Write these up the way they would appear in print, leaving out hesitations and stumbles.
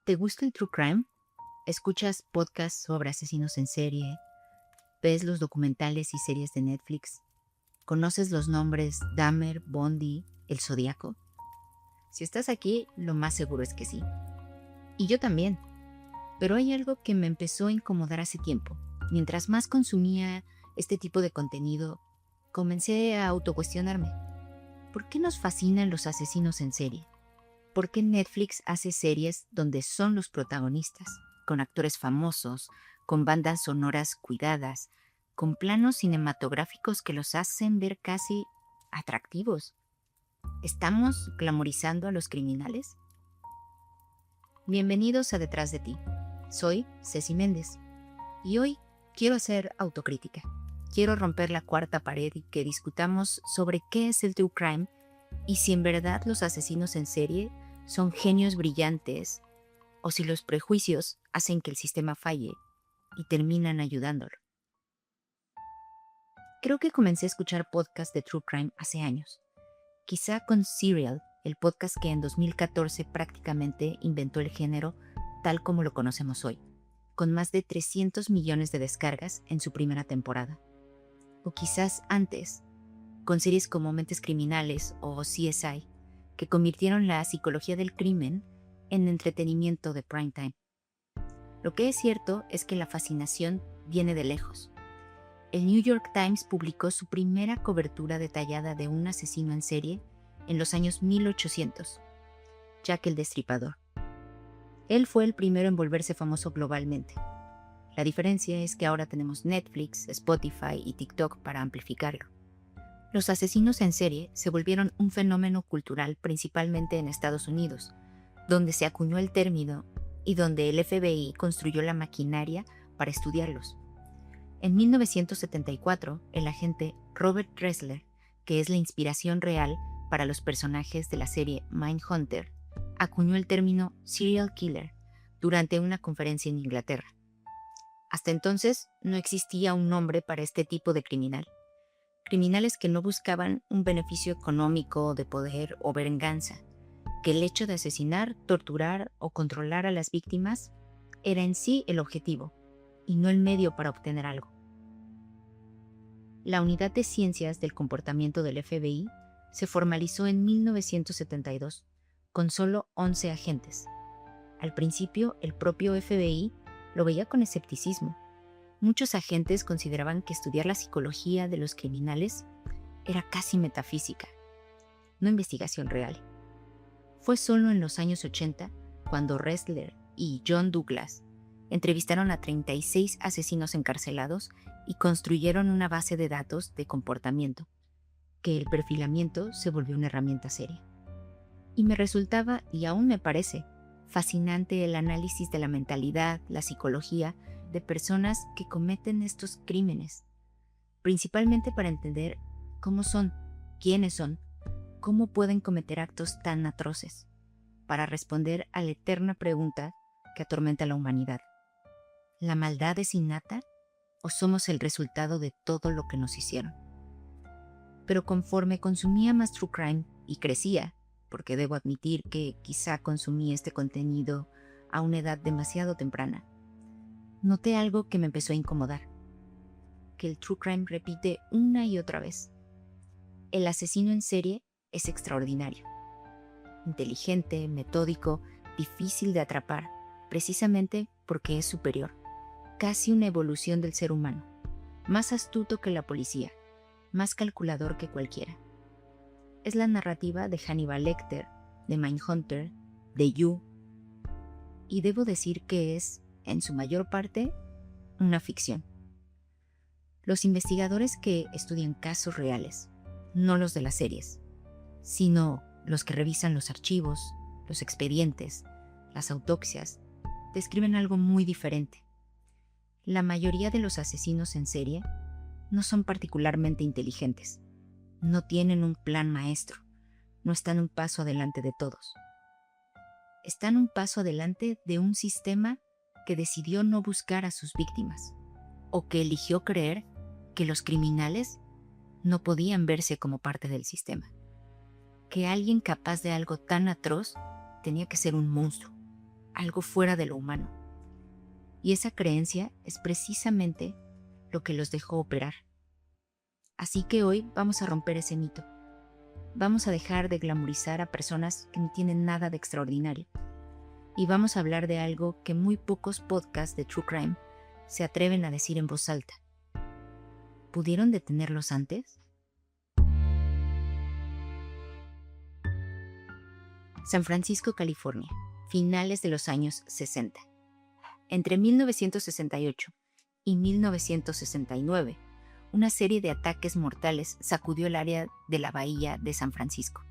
¿Te gusta el true crime? ¿Escuchas podcasts sobre asesinos en serie? ¿Ves los documentales y series de Netflix? ¿Conoces los nombres Dahmer, Bundy, El Zodíaco? Si estás aquí, lo más seguro es que sí. Y yo también. Pero hay algo que me empezó a incomodar hace tiempo. Mientras más consumía este tipo de contenido, comencé a autocuestionarme. ¿Por qué nos fascinan los asesinos en serie? ¿Por qué Netflix hace series donde son los protagonistas, con actores famosos, con bandas sonoras cuidadas, con planos cinematográficos que los hacen ver casi atractivos? ¿Estamos glamorizando a los criminales? Bienvenidos a Detrás de ti. Soy Ceci Méndez y hoy quiero hacer autocrítica. Quiero romper la cuarta pared y que discutamos sobre qué es el true crime y si en verdad los asesinos en serie son genios brillantes o si los prejuicios hacen que el sistema falle y terminan ayudándolo. Creo que comencé a escuchar podcasts de true crime hace años, quizá con Serial, el podcast que en 2014 prácticamente inventó el género tal como lo conocemos hoy, con más de 300 millones de descargas en su primera temporada. O quizás antes, con series como Mentes Criminales o CSI, que convirtieron la psicología del crimen en entretenimiento de prime time. Lo que es cierto es que la fascinación viene de lejos. El New York Times publicó su primera cobertura detallada de un asesino en serie en los años 1800, Jack el Destripador. Él fue el primero en volverse famoso globalmente. La diferencia es que ahora tenemos Netflix, Spotify y TikTok para amplificarlo. Los asesinos en serie se volvieron un fenómeno cultural principalmente en Estados Unidos, donde se acuñó el término y donde el FBI construyó la maquinaria para estudiarlos. En 1974, el agente Robert Ressler, que es la inspiración real para los personajes de la serie Mindhunter, acuñó el término serial killer durante una conferencia en Inglaterra. Hasta entonces no existía un nombre para este tipo de criminal. Criminales que no buscaban un beneficio económico, de poder o venganza, que el hecho de asesinar, torturar o controlar a las víctimas era en sí el objetivo y no el medio para obtener algo. La Unidad de Ciencias del Comportamiento del FBI se formalizó en 1972, con solo 11 agentes. Al principio, el propio FBI lo veía con escepticismo. Muchos agentes consideraban que estudiar la psicología de los criminales era casi metafísica, no investigación real. Fue solo en los años 80 cuando Ressler y John Douglas entrevistaron a 36 asesinos encarcelados y construyeron una base de datos de comportamiento, que el perfilamiento se volvió una herramienta seria. Y me resultaba, y aún me parece, fascinante el análisis de la mentalidad, la psicología de personas que cometen estos crímenes, principalmente para entender cómo son, quiénes son, cómo pueden cometer actos tan atroces, para responder a la eterna pregunta que atormenta a la humanidad. ¿La maldad es innata o somos el resultado de todo lo que nos hicieron? Pero conforme consumía más true crime y crecía, porque debo admitir que quizá consumí este contenido a una edad demasiado temprana, noté algo que me empezó a incomodar, que el true crime repite una y otra vez. El asesino en serie es extraordinario, inteligente, metódico, difícil de atrapar, precisamente porque es superior, casi una evolución del ser humano, más astuto que la policía, más calculador que cualquiera. Es la narrativa de Hannibal Lecter, de Mindhunter, de You, y debo decir que es, en su mayor parte, una ficción. Los investigadores que estudian casos reales, no los de las series, sino los que revisan los archivos, los expedientes, las autopsias, describen algo muy diferente. La mayoría de los asesinos en serie no son particularmente inteligentes, no tienen un plan maestro, no están un paso adelante de todos. Están un paso adelante de un sistema que decidió no buscar a sus víctimas, o que eligió creer que los criminales no podían verse como parte del sistema, que alguien capaz de algo tan atroz tenía que ser un monstruo. algo fuera de lo humano. Y esa creencia es precisamente lo que los dejó operar. Así que hoy vamos a romper ese mito. Vamos a dejar de glamorizar a personas que no tienen nada de extraordinario. Y vamos a hablar de algo que muy pocos podcasts de True Crime se atreven a decir en voz alta. ¿Pudieron detenerlos antes? San Francisco, California, finales de los años 60. Entre 1968 y 1969, una serie de ataques mortales sacudió el área de la bahía de San Francisco.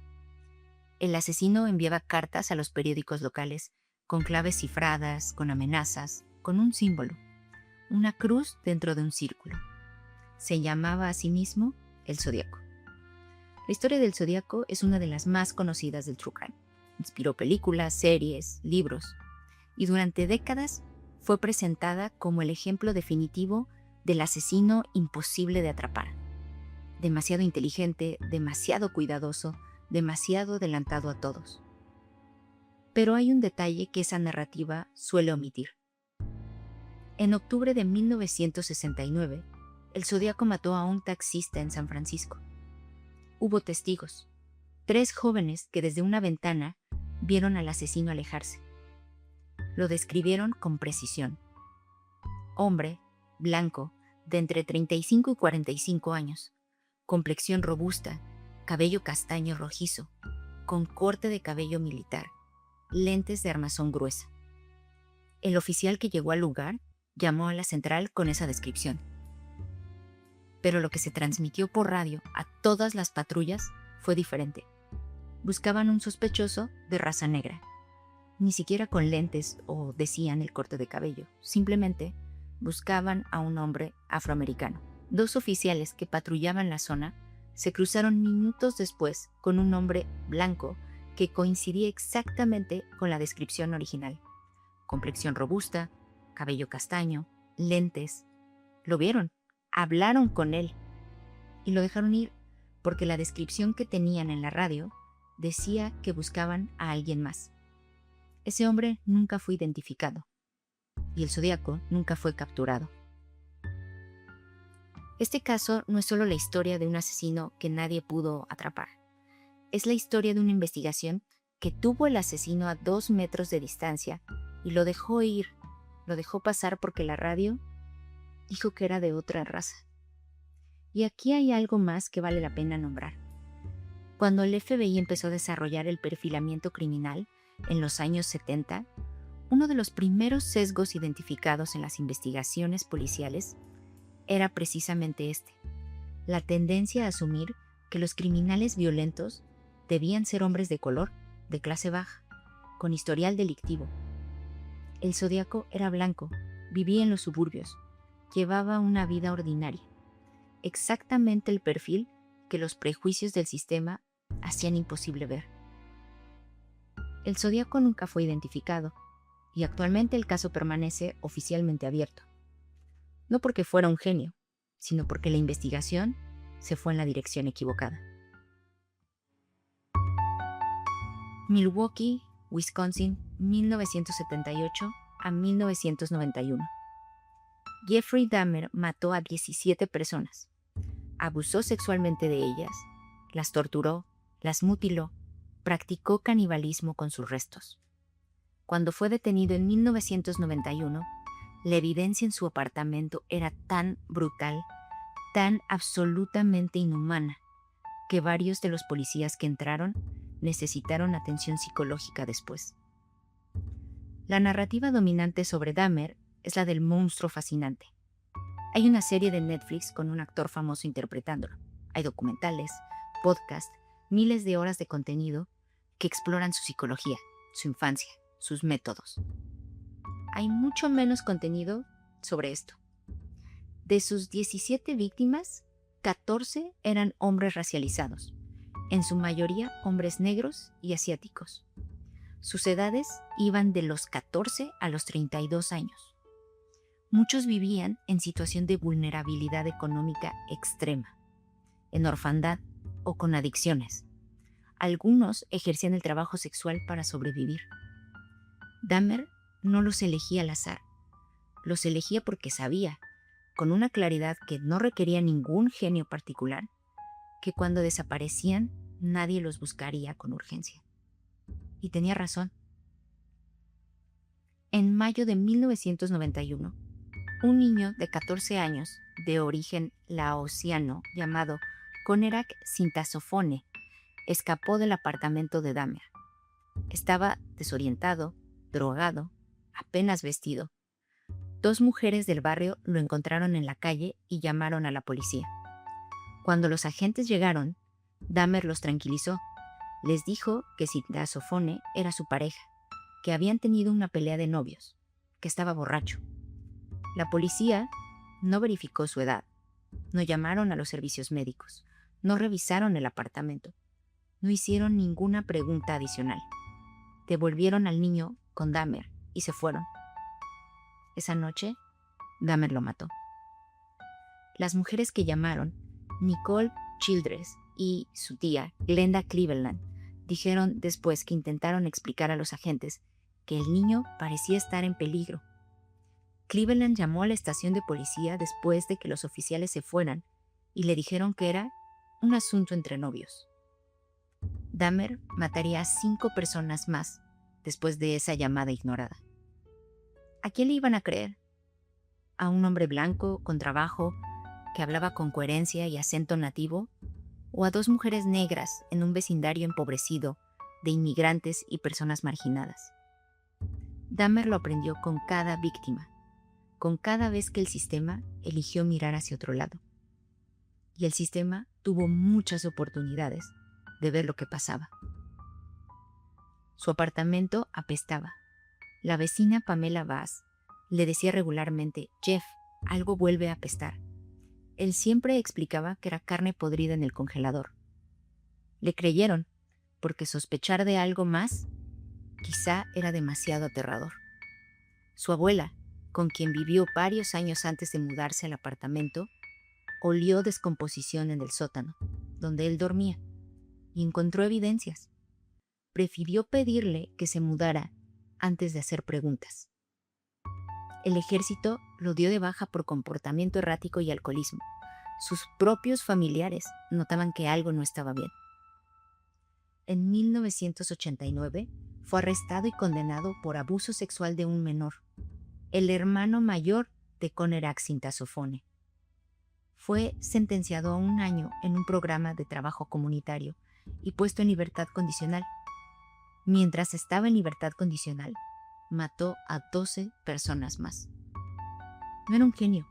El asesino enviaba cartas a los periódicos locales con claves cifradas, con amenazas, con un símbolo, una cruz dentro de un círculo. Se llamaba a sí mismo el Zodíaco. La historia del Zodíaco es una de las más conocidas del True Crime. Inspiró películas, series, libros, y durante décadas fue presentada como el ejemplo definitivo del asesino imposible de atrapar. Demasiado inteligente, demasiado cuidadoso, demasiado adelantado a todos. Pero hay un detalle que esa narrativa suele omitir. En octubre de 1969, el Zodíaco mató a un taxista en San Francisco. Hubo testigos, 3 jóvenes que desde una ventana vieron al asesino alejarse. Lo describieron con precisión. Hombre, blanco, de entre 35 y 45 años, complexión robusta, cabello castaño rojizo, con corte de cabello militar, lentes de armazón gruesa. El oficial que llegó al lugar llamó a la central con esa descripción. Pero lo que se transmitió por radio a todas las patrullas fue diferente. Buscaban un sospechoso de raza negra. Ni siquiera con lentes o decían el corte de cabello. Simplemente buscaban a un hombre afroamericano. 2 oficiales que patrullaban la zona se cruzaron minutos después con un hombre blanco que coincidía exactamente con la descripción original. Complexión robusta, cabello castaño, lentes. Lo vieron, hablaron con él y lo dejaron ir porque la descripción que tenían en la radio decía que buscaban a alguien más. Ese hombre nunca fue identificado y el Zodíaco nunca fue capturado. Este caso no es solo la historia de un asesino que nadie pudo atrapar. Es la historia de una investigación que tuvo el asesino a 2 metros de distancia y lo dejó ir, lo dejó pasar porque la radio dijo que era de otra raza. Y aquí hay algo más que vale la pena nombrar. Cuando el FBI empezó a desarrollar el perfilamiento criminal en los años 70, uno de los primeros sesgos identificados en las investigaciones policiales era precisamente este: la tendencia a asumir que los criminales violentos debían ser hombres de color, de clase baja, con historial delictivo. El Zodíaco era blanco, vivía en los suburbios, llevaba una vida ordinaria, exactamente el perfil que los prejuicios del sistema hacían imposible ver. El Zodíaco nunca fue identificado y actualmente el caso permanece oficialmente abierto. No porque fuera un genio, sino porque la investigación se fue en la dirección equivocada. Milwaukee, Wisconsin, 1978 a 1991. Jeffrey Dahmer mató a 17 personas. Abusó sexualmente de ellas, las torturó, las mutiló, practicó canibalismo con sus restos. Cuando fue detenido en 1991, la evidencia en su apartamento era tan brutal, tan absolutamente inhumana, que varios de los policías que entraron necesitaron atención psicológica después. La narrativa dominante sobre Dahmer es la del monstruo fascinante. Hay una serie de Netflix con un actor famoso interpretándolo. Hay documentales, podcasts, miles de horas de contenido que exploran su psicología, su infancia, sus métodos. Hay mucho menos contenido sobre esto. De sus 17 víctimas, 14 eran hombres racializados, en su mayoría hombres negros y asiáticos. Sus edades iban de los 14 a los 32 años. Muchos vivían en situación de vulnerabilidad económica extrema, en orfandad o con adicciones. Algunos ejercían el trabajo sexual para sobrevivir. Dahmer no los elegía al azar. Los elegía porque sabía, con una claridad que no requería ningún genio particular, que cuando desaparecían nadie los buscaría con urgencia. Y tenía razón. En mayo de 1991, un niño de 14 años, de origen laosiano, llamado Conerak Sintasofone, escapó del apartamento de Dahmer. Estaba desorientado, drogado, apenas vestido. 2 mujeres del barrio lo encontraron en la calle y llamaron a la policía. Cuando los agentes llegaron, Dahmer los tranquilizó. Les dijo que Sintasofone era su pareja, que habían tenido una pelea de novios, que estaba borracho. La policía no verificó su edad, no llamaron a los servicios médicos, no revisaron el apartamento, no hicieron ninguna pregunta adicional. Devolvieron al niño con Dahmer y se fueron. Esa noche, Dahmer lo mató. Las mujeres que llamaron, Nicole Childress y su tía, Glenda Cleveland, dijeron después que intentaron explicar a los agentes que el niño parecía estar en peligro. Cleveland llamó a la estación de policía después de que los oficiales se fueran y le dijeron que era un asunto entre novios. Dahmer mataría a 5 personas más después de esa llamada ignorada. ¿A quién le iban a creer? ¿A un hombre blanco, con trabajo, que hablaba con coherencia y acento nativo? ¿O a 2 mujeres negras en un vecindario empobrecido de inmigrantes y personas marginadas? Dahmer lo aprendió con cada víctima, con cada vez que el sistema eligió mirar hacia otro lado. Y el sistema tuvo muchas oportunidades de ver lo que pasaba. Su apartamento apestaba. La vecina Pamela Bass le decía regularmente: Jeff, algo vuelve a apestar. Él siempre explicaba que era carne podrida en el congelador. Le creyeron, porque sospechar de algo más quizá era demasiado aterrador. Su abuela, con quien vivió varios años antes de mudarse al apartamento, olió descomposición en el sótano, donde él dormía, y encontró evidencias. Prefirió pedirle que se mudara antes de hacer preguntas. El ejército lo dio de baja por comportamiento errático y alcoholismo. Sus propios familiares notaban que algo no estaba bien. En 1989 fue arrestado y condenado por abuso sexual de un menor, el hermano mayor de Conerak Sintasofone. Fue sentenciado a 1 año en un programa de trabajo comunitario y puesto en libertad condicional. Mientras estaba en libertad condicional, mató a 12 personas más. No era un genio.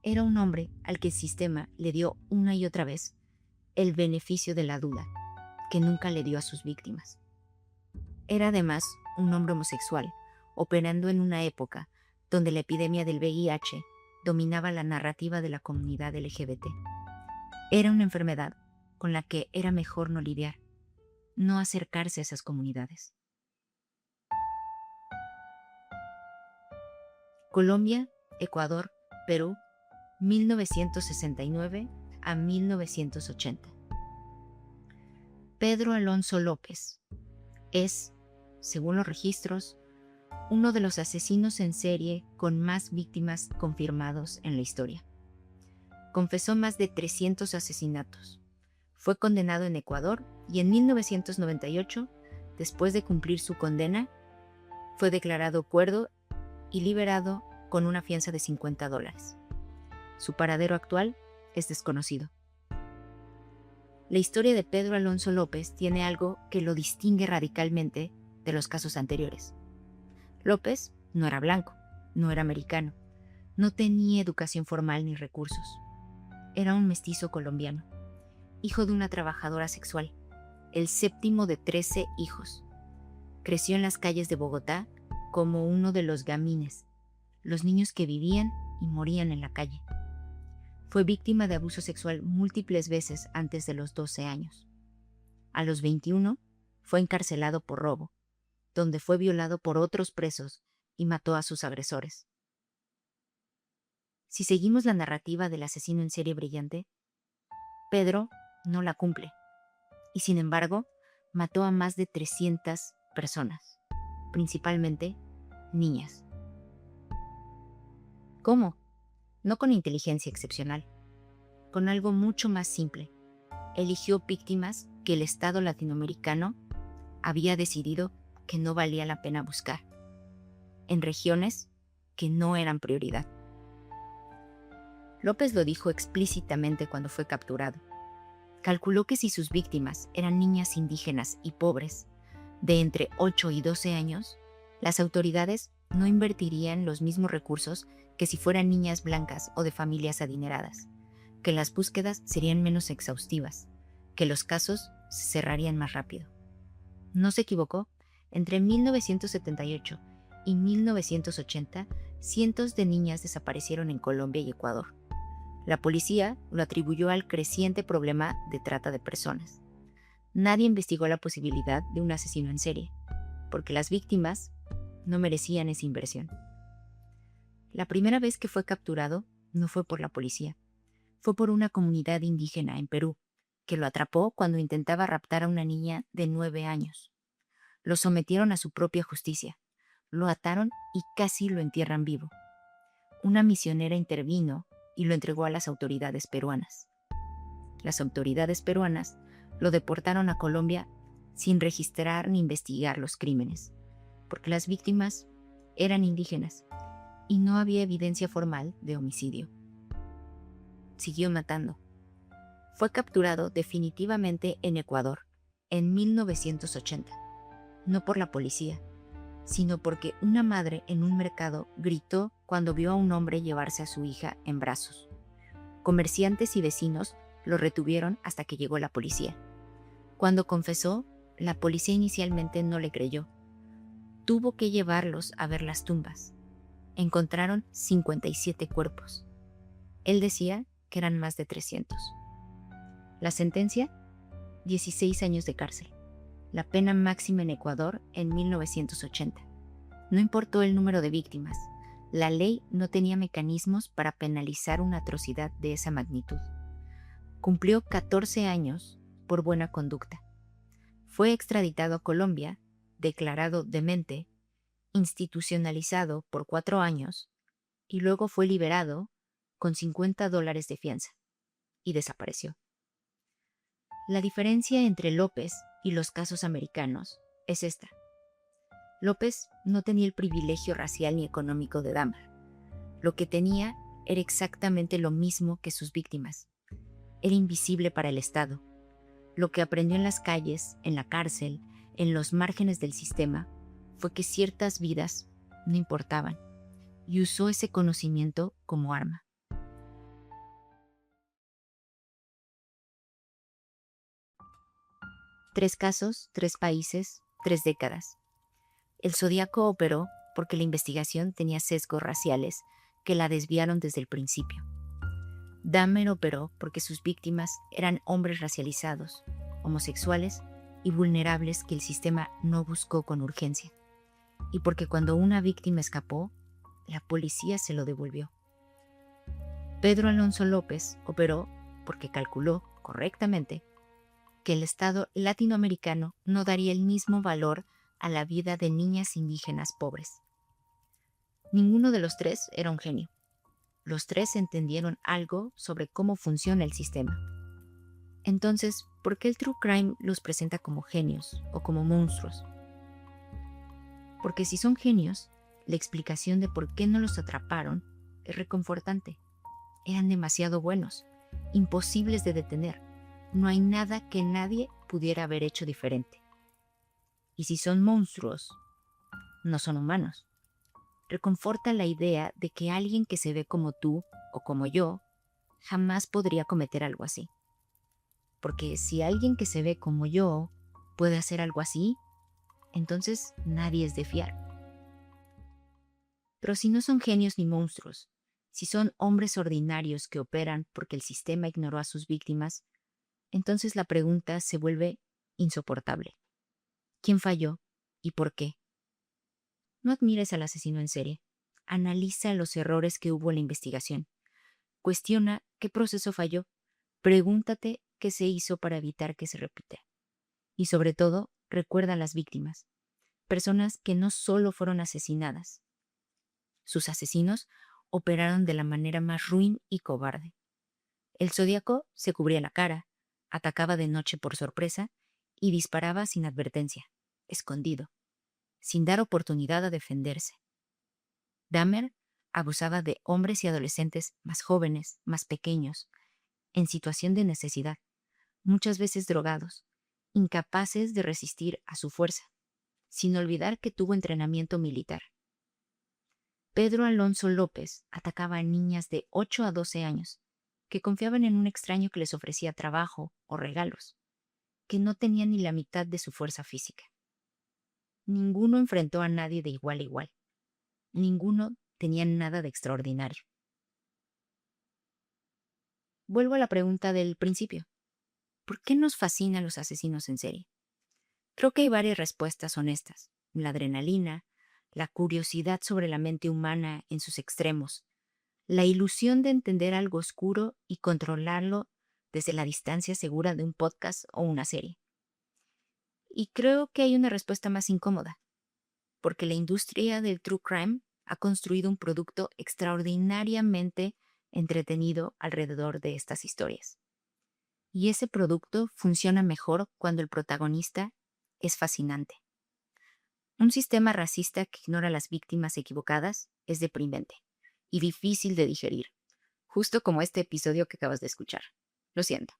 Era un hombre al que el sistema le dio una y otra vez el beneficio de la duda, que nunca le dio a sus víctimas. Era además un hombre homosexual, operando en una época donde la epidemia del VIH dominaba la narrativa de la comunidad LGBT. Era una enfermedad con la que era mejor no lidiar, no acercarse a esas comunidades. Colombia, Ecuador, Perú, 1969 a 1980. Pedro Alonso López es, según los registros, uno de los asesinos en serie con más víctimas confirmados en la historia. Confesó más de 300 asesinatos. Fue condenado en Ecuador y en 1998, después de cumplir su condena, fue declarado cuerdo y liberado con una fianza de $50. Su paradero actual es desconocido. La historia de Pedro Alonso López tiene algo que lo distingue radicalmente de los casos anteriores. López no era blanco, no era americano, no tenía educación formal ni recursos. Era un mestizo colombiano, hijo de una trabajadora sexual, el 7º de 13 hijos. Creció en las calles de Bogotá como uno de los gamines, los niños que vivían y morían en la calle. Fue víctima de abuso sexual múltiples veces antes de los 12 años. A los 21 fue encarcelado por robo, donde fue violado por otros presos y mató a sus agresores. Si seguimos la narrativa del asesino en serie brillante, Pedro no la cumple, y sin embargo mató a más de 300 personas, principalmente niñas. ¿Cómo? No con inteligencia excepcional, con algo mucho más simple. Eligió víctimas que el Estado latinoamericano había decidido que no valía la pena buscar, en regiones que no eran prioridad. López lo dijo explícitamente cuando fue capturado. Calculó que si sus víctimas eran niñas indígenas y pobres, de entre 8 y 12 años, las autoridades no invertirían los mismos recursos que si fueran niñas blancas o de familias adineradas, que las búsquedas serían menos exhaustivas, que los casos se cerrarían más rápido. No se equivocó. Entre 1978 y 1980, cientos de niñas desaparecieron en Colombia y Ecuador. La policía lo atribuyó al creciente problema de trata de personas. Nadie investigó la posibilidad de un asesino en serie, porque las víctimas no merecían esa inversión. La primera vez que fue capturado no fue por la policía, fue por una comunidad indígena en Perú, que lo atrapó cuando intentaba raptar a una niña de 9 años. Lo sometieron a su propia justicia, lo ataron y casi lo entierran vivo. Una misionera intervino y lo entregó a las autoridades peruanas. Las autoridades peruanas lo deportaron a Colombia sin registrar ni investigar los crímenes, porque las víctimas eran indígenas y no había evidencia formal de homicidio. Siguió matando. Fue capturado definitivamente en Ecuador en 1980, no por la policía, sino porque una madre en un mercado gritó cuando vio a un hombre llevarse a su hija en brazos. Comerciantes y vecinos lo retuvieron hasta que llegó la policía. Cuando confesó, la policía inicialmente no le creyó. Tuvo que llevarlos a ver las tumbas. Encontraron 57 cuerpos. Él decía que eran más de 300. La sentencia: 16 años de cárcel. La pena máxima en Ecuador en 1980. No importó el número de víctimas. La ley no tenía mecanismos para penalizar una atrocidad de esa magnitud. Cumplió 14 años por buena conducta. Fue extraditado a Colombia, declarado demente, institucionalizado por 4 años y luego fue liberado con $50 de fianza y desapareció. La diferencia entre López y los casos americanos es esta. López no tenía el privilegio racial ni económico de Dahmer. Lo que tenía era exactamente lo mismo que sus víctimas. Era invisible para el Estado. Lo que aprendió en las calles, en la cárcel, en los márgenes del sistema, fue que ciertas vidas no importaban, y usó ese conocimiento como arma. Tres casos, 3 países, 3 décadas. El Zodíaco operó porque la investigación tenía sesgos raciales que la desviaron desde el principio. Dahmer operó porque sus víctimas eran hombres racializados, homosexuales y vulnerables que el sistema no buscó con urgencia. Y porque cuando una víctima escapó, la policía se lo devolvió. Pedro Alonso López operó porque calculó correctamente que el Estado latinoamericano no daría el mismo valor a la vida de niñas indígenas pobres. Ninguno de los tres era un genio. Los tres entendieron algo sobre cómo funciona el sistema. Entonces, ¿por qué el true crime los presenta como genios o como monstruos? Porque si son genios, la explicación de por qué no los atraparon es reconfortante. Eran demasiado buenos, imposibles de detener. No hay nada que nadie pudiera haber hecho diferente. Y si son monstruos, no son humanos. Reconforta la idea de que alguien que se ve como tú o como yo jamás podría cometer algo así. Porque si alguien que se ve como yo puede hacer algo así, entonces nadie es de fiar. Pero si no son genios ni monstruos, si son hombres ordinarios que operan porque el sistema ignoró a sus víctimas, entonces la pregunta se vuelve insoportable. ¿Quién falló y por qué? No admires al asesino en serie. Analiza los errores que hubo en la investigación. Cuestiona qué proceso falló. Pregúntate qué se hizo para evitar que se repita. Y sobre todo, recuerda a las víctimas. personas que no solo fueron asesinadas. Sus asesinos operaron de la manera más ruin y cobarde. El zodiaco se cubría la cara, atacaba de noche por sorpresa y disparaba sin advertencia, escondido, sin dar oportunidad a defenderse. Dahmer abusaba de hombres y adolescentes más jóvenes, más pequeños, en situación de necesidad, muchas veces drogados, incapaces de resistir a su fuerza, sin olvidar que tuvo entrenamiento militar. Pedro Alonso López atacaba a niñas de 8 a 12 años, que confiaban en un extraño que les ofrecía trabajo o regalos, que no tenían ni la mitad de su fuerza física. Ninguno enfrentó a nadie de igual a igual. Ninguno tenía nada de extraordinario. Vuelvo a la pregunta del principio. ¿Por qué nos fascinan los asesinos en serie? Creo que hay varias respuestas honestas. La adrenalina, la curiosidad sobre la mente humana en sus extremos, la ilusión de entender algo oscuro y controlarlo desde la distancia segura de un podcast o una serie. Y creo que hay una respuesta más incómoda, porque la industria del true crime ha construido un producto extraordinariamente entretenido alrededor de estas historias. Y ese producto funciona mejor cuando el protagonista es fascinante. Un sistema racista que ignora a las víctimas equivocadas es deprimente y difícil de digerir, justo como este episodio que acabas de escuchar. Lo siento.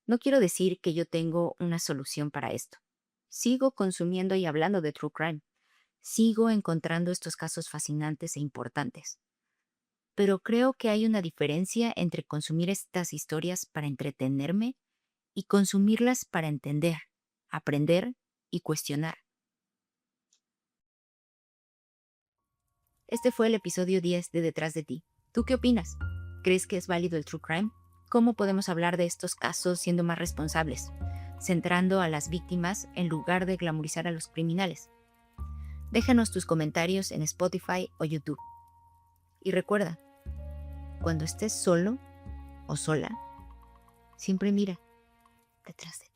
No quiero decir que yo tengo una solución para esto. Sigo consumiendo y hablando de true crime. Sigo encontrando estos casos fascinantes e importantes. Pero creo que hay una diferencia entre consumir estas historias para entretenerme y consumirlas para entender, aprender y cuestionar. Este fue el episodio 10 de Detrás de ti. ¿Tú qué opinas? ¿Crees que es válido el true crime? ¿Cómo podemos hablar de estos casos siendo más responsables, centrando a las víctimas en lugar de glamorizar a los criminales? Déjanos tus comentarios en Spotify o YouTube. Y recuerda, cuando estés solo o sola, siempre mira detrás de ti.